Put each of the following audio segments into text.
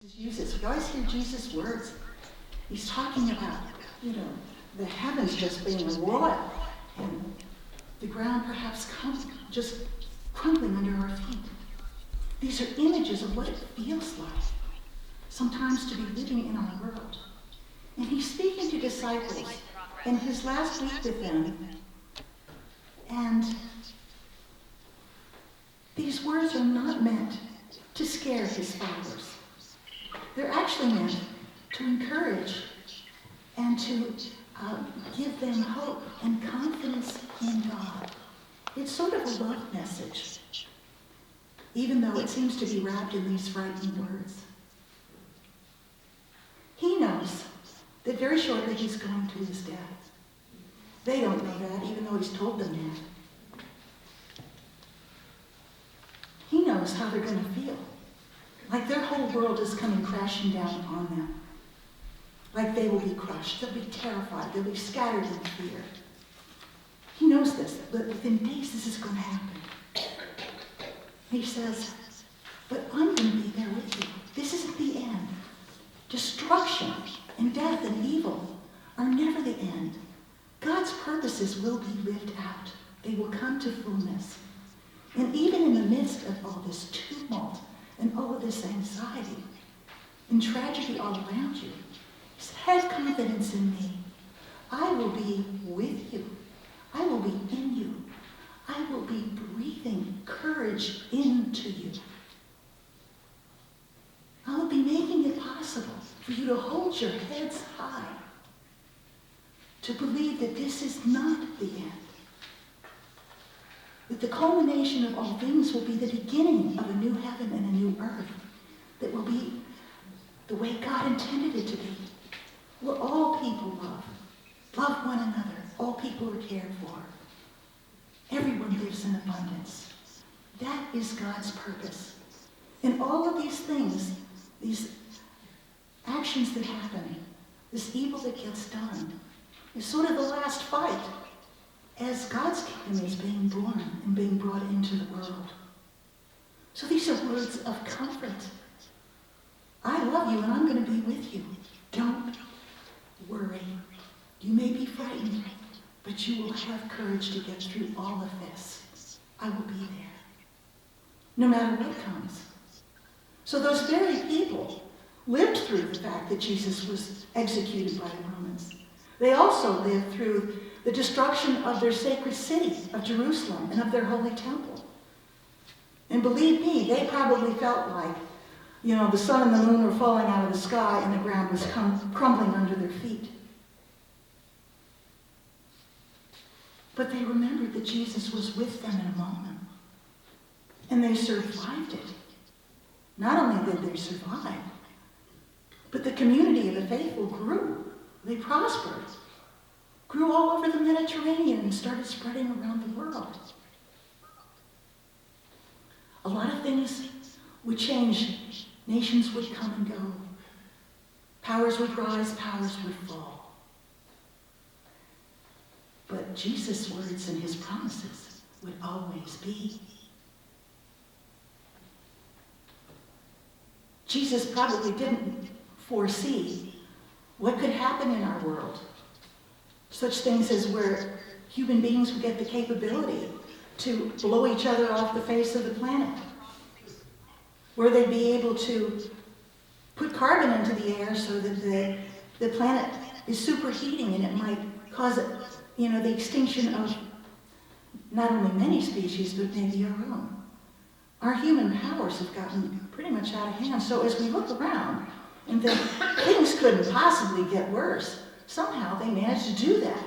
uses. We always hear Jesus' words. He's talking about, the heavens just being royal and the ground perhaps just crumbling under our feet. These are images of what it feels like sometimes to be living in our world. And he's speaking to disciples in his last week with them. And these words are not meant to scare his followers. They're actually meant to encourage and to give them hope and confidence in God. It's sort of a love message, even though it seems to be wrapped in these frightening words. He knows that very shortly he's going to his death. They don't know that, even though he's told them that. He knows how they're going to feel. Like their whole world is coming crashing down on them. Like they will be crushed. They'll be terrified. They'll be scattered in fear. He knows this, but within days this is going to happen. He says, but I'm going to be there with you. This isn't the end. Destruction and death and evil are never the end. God's purposes will be lived out. They will come to fullness. And even in the midst of all this tumult and all of this anxiety and tragedy all around you, he said, have confidence in me. I will be with you. I will be in you. I will be breathing courage into you. I will be making it possible for you to hold your heads high, to believe that this is not the end. That the culmination of all things will be the beginning of a new heaven and a new earth that will be the way God intended it to be, where all people love one another, all people are cared for. Everyone lives in abundance. That is God's purpose. And all of these things, these actions that happen, this evil that gets done, is sort of the last fight as God's kingdom is being born and being brought into the world. So these are words of comfort. I love you and I'm going to be with you. Don't worry. You may be frightened, but you will have courage to get through all of this. I will be there, no matter what comes. So those very people lived through the fact that Jesus was executed by the Romans. They also lived through the destruction of their sacred city of Jerusalem and of their holy temple. And believe me, they probably felt like, the sun and the moon were falling out of the sky and the ground was crumbling under their feet. But they remembered that Jesus was with them in a moment. And they survived it. Not only did they survive, but the community of the faithful grew. They prospered. Grew all over the Mediterranean and started spreading around the world. A lot of things would change. Nations would come and go. Powers would rise, powers would fall. But Jesus' words and his promises would always be. Jesus probably didn't foresee what could happen in our world. Such things as where human beings would get the capability to blow each other off the face of the planet. Where they'd be able to put carbon into the air so that the planet is superheating and it might cause the extinction of not only many species, but maybe our own. Our human powers have gotten pretty much out of hand. So as we look around and think things couldn't possibly get worse, somehow they managed to do that.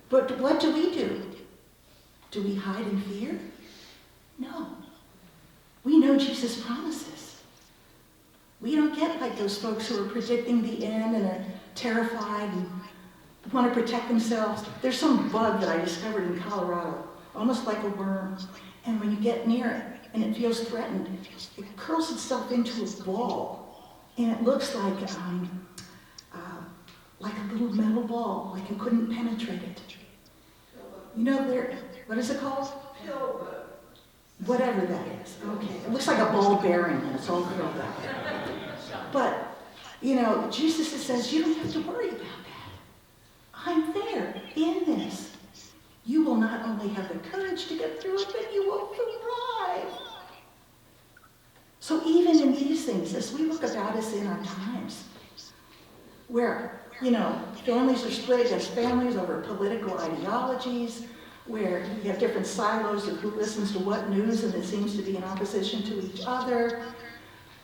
But what do we do? Do we hide in fear? No. We know Jesus' promises. We don't get like those folks who are predicting the end and are terrified and want to protect themselves. There's some bug that I discovered in Colorado, almost like a worm. And when you get near it and it feels threatened, it curls itself into a ball. And it looks like a little metal ball, like you couldn't penetrate it. What is it called? Whatever that is. Okay. It looks like a ball bearing and it's all curled up. But, Jesus says, you don't have to worry about that. I'm there in this. You will not only have the courage to get through it, but you will thrive. So even in these things, as we look about us in our times, where, families are split against families over political ideologies, where you have different silos of who listens to what news and it seems to be in opposition to each other,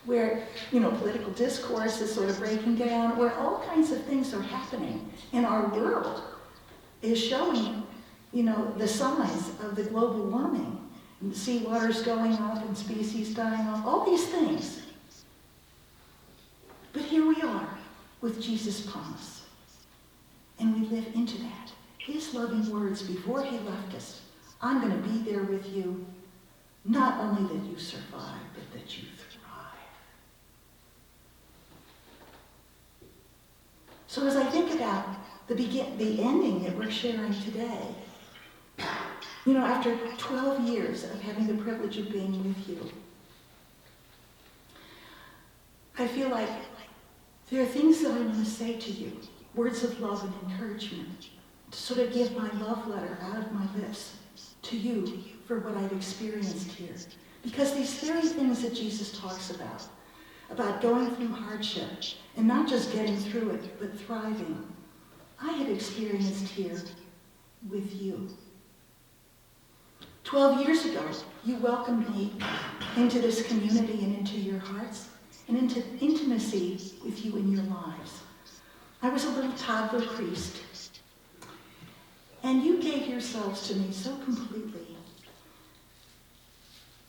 where, political discourse is sort of breaking down, where all kinds of things are happening in our world is showing, the signs of the global warming, and sea waters going up and species dying off, all these things. But here we are with Jesus' promise, and we live into that. His loving words before he left us, I'm going to be there with you, not only that you survive, but that you thrive. So as I think about the ending that we're sharing today, after 12 years of having the privilege of being with you, I feel like there are things that I want to say to you, words of love and encouragement, to sort of give my love letter out of my lips to you for what I've experienced here. Because these very things that Jesus talks about going through hardship, and not just getting through it, but thriving, I have experienced here with you. 12 years ago, you welcomed me into this community and into your hearts, and into intimacy with you in your lives. I was a little toddler priest, and you gave yourselves to me so completely.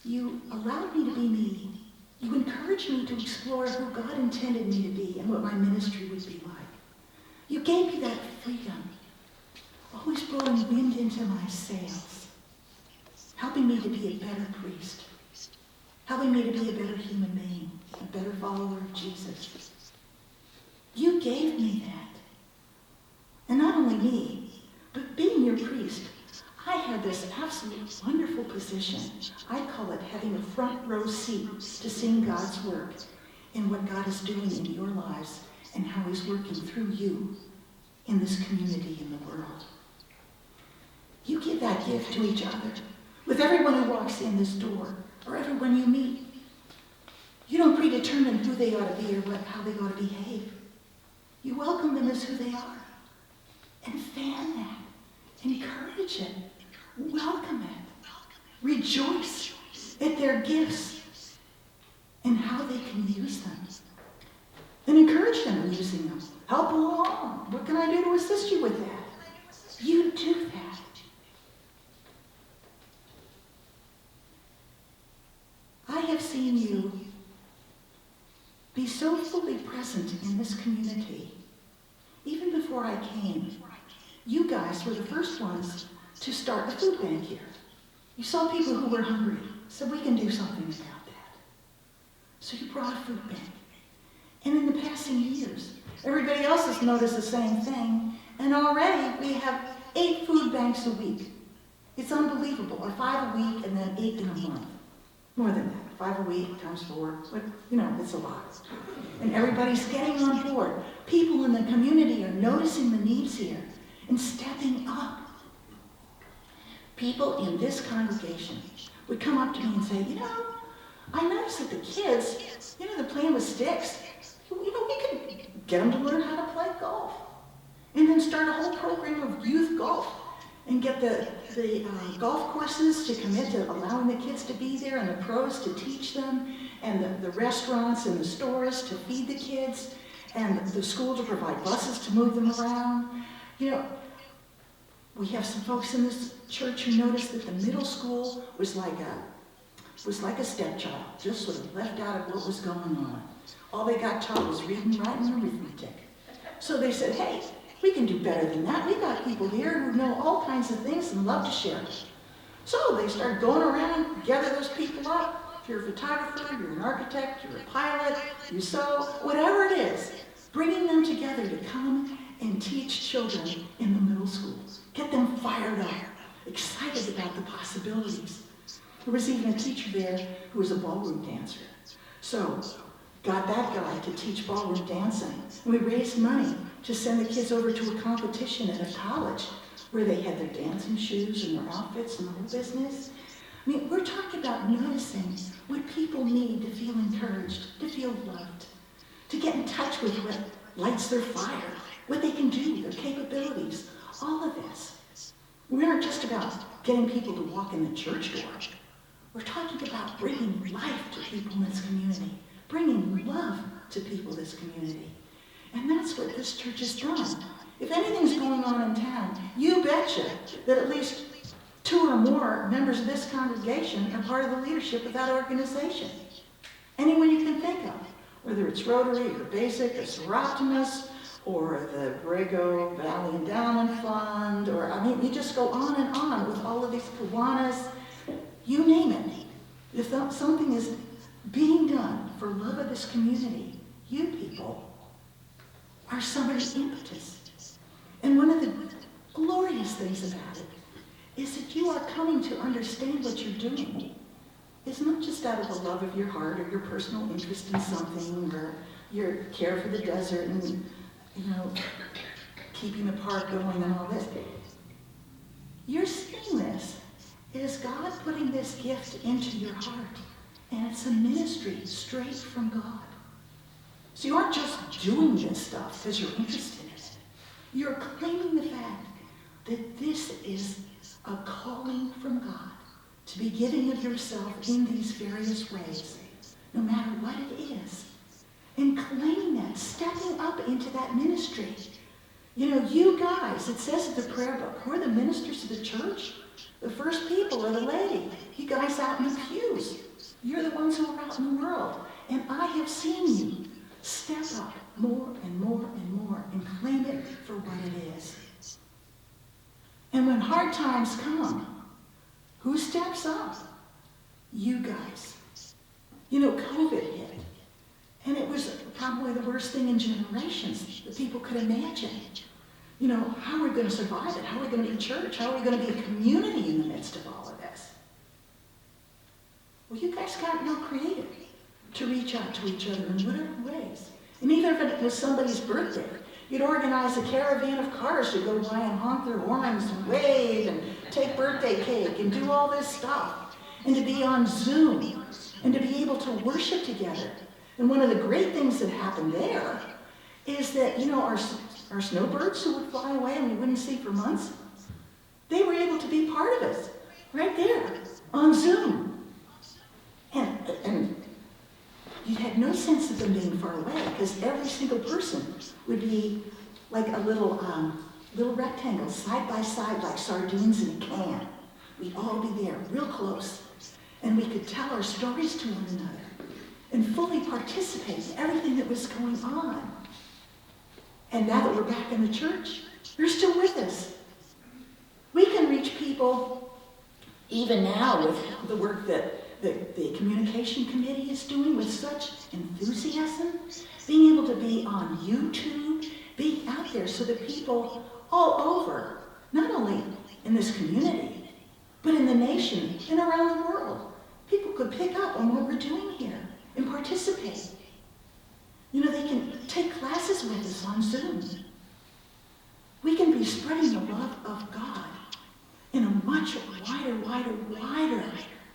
You allowed me to be me. You encouraged me to explore who God intended me to be and what my ministry would be like. You gave me that freedom, always blowing wind into my sails, helping me to be a better priest, helping me to be a better human being, a better follower of Jesus. You gave me that. And not only me, but being your priest, I had this absolute wonderful position. I call it having a front row seat to seeing God's work in what God is doing in your lives and how he's working through you in this community in the world. You give that gift to each other with everyone who walks in this door or everyone you meet. You don't predetermine who they ought to be or how they ought to behave. You welcome them as who they are and fan that. Encourage it. Welcome it. Rejoice at their gifts and how they can use them. And encourage them in using them. Help along. What can I do to assist you with that? You do that. I have seen you be so fully present in this community. Even before I came, you guys were the first ones to start a food bank here. You saw people who were hungry, said we can do something about that. So you brought a food bank. And in the passing years, everybody else has noticed the same thing, and already we have 8 food banks a week. It's unbelievable, or 5 a week and then 8 in a month. More than that, 5 a week times 4, but it's a lot. And everybody's getting on board. People in the community are noticing the needs here and stepping up. People in this congregation would come up to me and say, I noticed that the kids, they're playing with sticks. We could get them to learn how to play golf. And then start a whole program of youth golf and get the golf courses to commit to allowing the kids to be there and the pros to teach them and the restaurants and the stores to feed the kids and the school to provide buses to move them around. We have some folks in this church who noticed that the middle school was like a stepchild, just sort of left out of what was going on. All they got taught was reading, writing, and arithmetic. So they said, hey, we can do better than that. We got people here who know all kinds of things and love to share. So they started going around, gather those people up. If you're a photographer, you're an architect, you're a pilot, you sew, whatever it is, bringing them together to come and teach children in the middle schools. Get them fired up, excited about the possibilities. There was even a teacher there who was a ballroom dancer. So, got that guy to teach ballroom dancing. And we raised money to send the kids over to a competition at a college where they had their dancing shoes and their outfits and the whole business. I mean, we're talking about noticing what people need to feel encouraged, to feel loved, to get in touch with what lights their fire, what they can do, their capabilities, all of this. We aren't just about getting people to walk in the church door. We're talking about bringing life to people in this community, bringing love to people in this community. And that's what this church has done. If anything's going on in town, you betcha that at least 2 or more members of this congregation are part of the leadership of that organization. Anyone you can think of, whether it's Rotary or Basic or Seroptimus or the Borrego Valley Endowment Fund, or I mean, you just go on with all of these Kiwanis, you name it. If something is being done for love of this community, you people are somebody's impetus. And one of the glorious things about it is that you are coming to understand what you're doing. It's not just out of the love of your heart or your personal interest in something or your care for the desert and, you know, keeping the park going and all this. You're seeing this as God putting this gift into your heart. And it's a ministry straight from God. So you aren't just doing this stuff because you're interested in it. You're claiming the fact that this is a calling from God to be giving of yourself in these various ways, no matter what it is. And claiming that, stepping up into that ministry. You know, you guys, it says in the prayer book, we're the ministers of the church. The first people are the lady. You guys out in the pews. You're the ones who are out in the world. And I have seen you step up more and more and more and claim it for what it is. And when hard times come, who steps up? You guys. You know, COVID hit. And it was probably the worst thing in generations that people could imagine. You know, how are we going to survive it? How are we going to be a church? How are we going to be a community in the midst of all of this? Well, you guys got real creative to reach out to each other in whatever ways. And even if it was somebody's birthday, you'd organize a caravan of cars to go by and honk their horns and wave and take birthday cake and do all this stuff. And to be on Zoom and to be able to worship together. And one of the great things that happened there is that, you know, our snowbirds who would fly away and we wouldn't see for months, they were able to be part of us right there on Zoom. And you had no sense of them being far away because every single person would be like a little rectangle side by side like sardines in a can. We'd all be there real close and we could tell our stories to one another and fully participate in everything that was going on. And now that we're back in the church, you're still with us. We can reach people even now with the work that the communication committee is doing with such enthusiasm, being able to be on YouTube, being out there so that people all over, not only in this community, but in the nation and around the world, people could pick up on what we're doing here and participate. You know, they can take classes with us on Zoom. We can be spreading the love of God in a much wider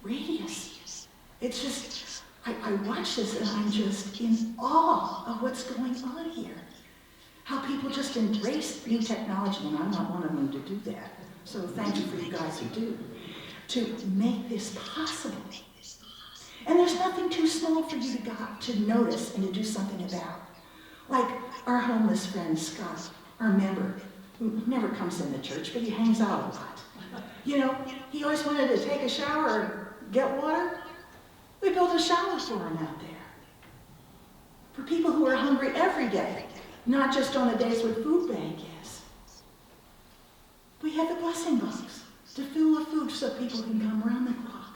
radius. It's just, I watch this and I'm just in awe of what's going on here. How people just embrace new technology, and I'm not one of them to do that. So thank you for you guys who do, to make this possible. And there's nothing too small for you to notice and to do something about. Like our homeless friend, Scott, our member, who never comes in the church, but he hangs out a lot. You know, he always wanted to take a shower or get water. We built a shower for him out there. For people who are hungry every day, not just on the days when food bank is. We have the blessing box to fill with food so people can come around the clock.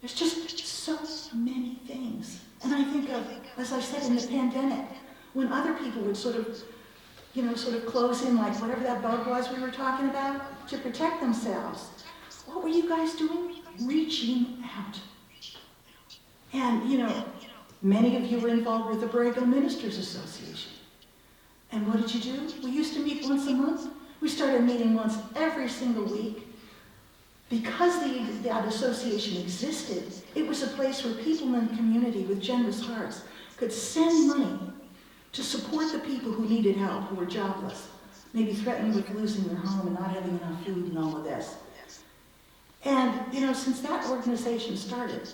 There's just so many things. And I think of, as I said, in the pandemic, when other people would sort of close in like whatever that bug was we were talking about to protect themselves. What were you guys doing? Reaching out. And, many of you were involved with the Borrego Ministers Association. And what did you do? We used to meet once a month. We started meeting once every single week. Because that association existed, it was a place where people in the community with generous hearts could send money to support the people who needed help, who were jobless, maybe threatened with losing their home and not having enough food and all of this. And, since that organization started,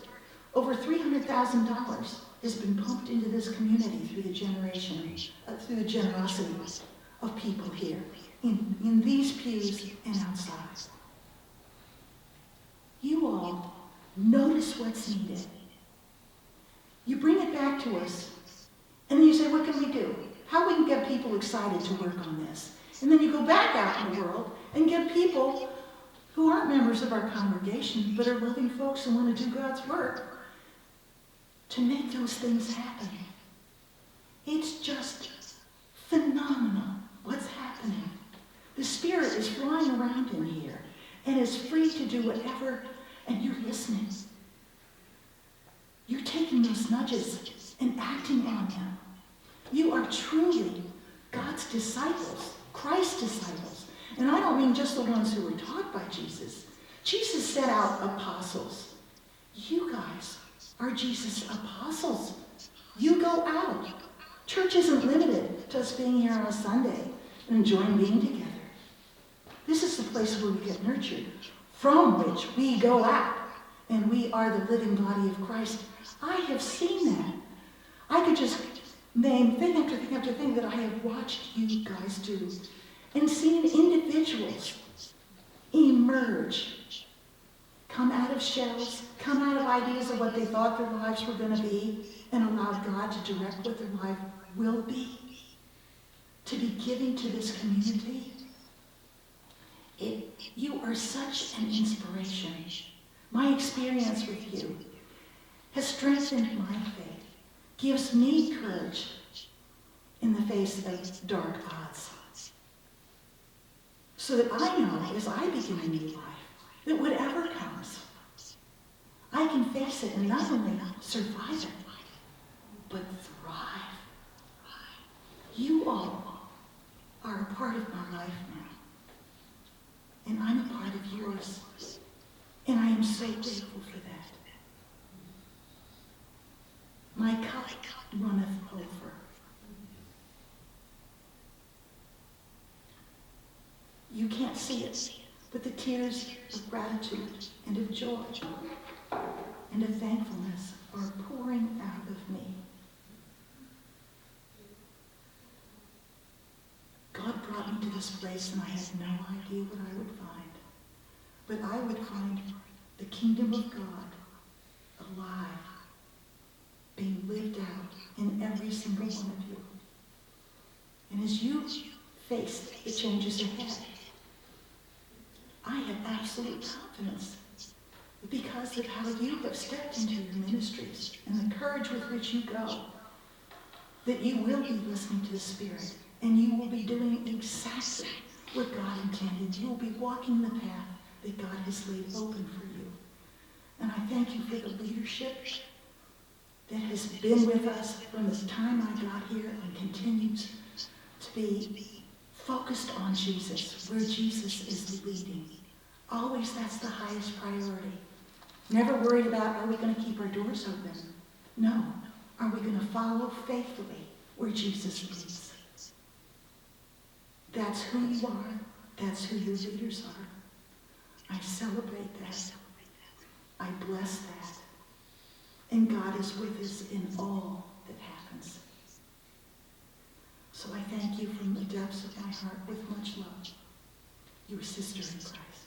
over $300,000 has been pumped into this community through the generosity of people here, in these pews and outside. You all notice what's needed. You bring it back to us, and then you say, what can we do? How we can get people excited to work on this? And then you go back out in the world and get people who aren't members of our congregation, but are loving folks and want to do God's work to make those things happen. It's just phenomenal what's happening. The Spirit is flying around in here and is free to do whatever, and you're listening. You're taking those nudges and acting on them. You are truly God's disciples, Christ's disciples. And I don't mean just the ones who were taught by Jesus. Jesus set out apostles. You guys are Jesus' apostles. You go out. Church isn't limited to us being here on a Sunday and enjoying being together. This is the place where we get nurtured, from which we go out, and we are the living body of Christ. I have seen that. I could just name thing after thing after thing that I have watched you guys do, and seen individuals emerge, come out of shells, come out of ideas of what they thought their lives were going to be, and allow God to direct what their life will be, to be giving to this community. You are such an inspiration. My experience with you has strengthened my faith, gives me courage in the face of dark odds. So that I know, as I begin a new life, that whatever comes, I can face it and not only survive it, but thrive. You all are a part of my life now. And I'm a part of yours. And I am so grateful for that. My cup runneth over. You can't see it, but the tears of gratitude and of joy and of thankfulness are pouring out of me. God brought me to this place and I had no idea what I would find. But I would find the kingdom of God alive, being lived out in every single one of you. And as you face the changes ahead, I have absolute confidence that because of how you have stepped into your ministries and the courage with which you go, that you will be listening to the Spirit and you will be doing exactly what God intended. You will be walking the path that God has laid open for you. And I thank you for the leadership that has been with us from the time I got here and continues to be focused on Jesus, where Jesus is leading. Always that's the highest priority. Never worried about, are we going to keep our doors open? No. Are we going to follow faithfully where Jesus leads? That's who you are. That's who your leaders are. I celebrate that. I bless that. And God is with us in all that happens. So I thank you from the depths of my heart with much love. Your sister in Christ.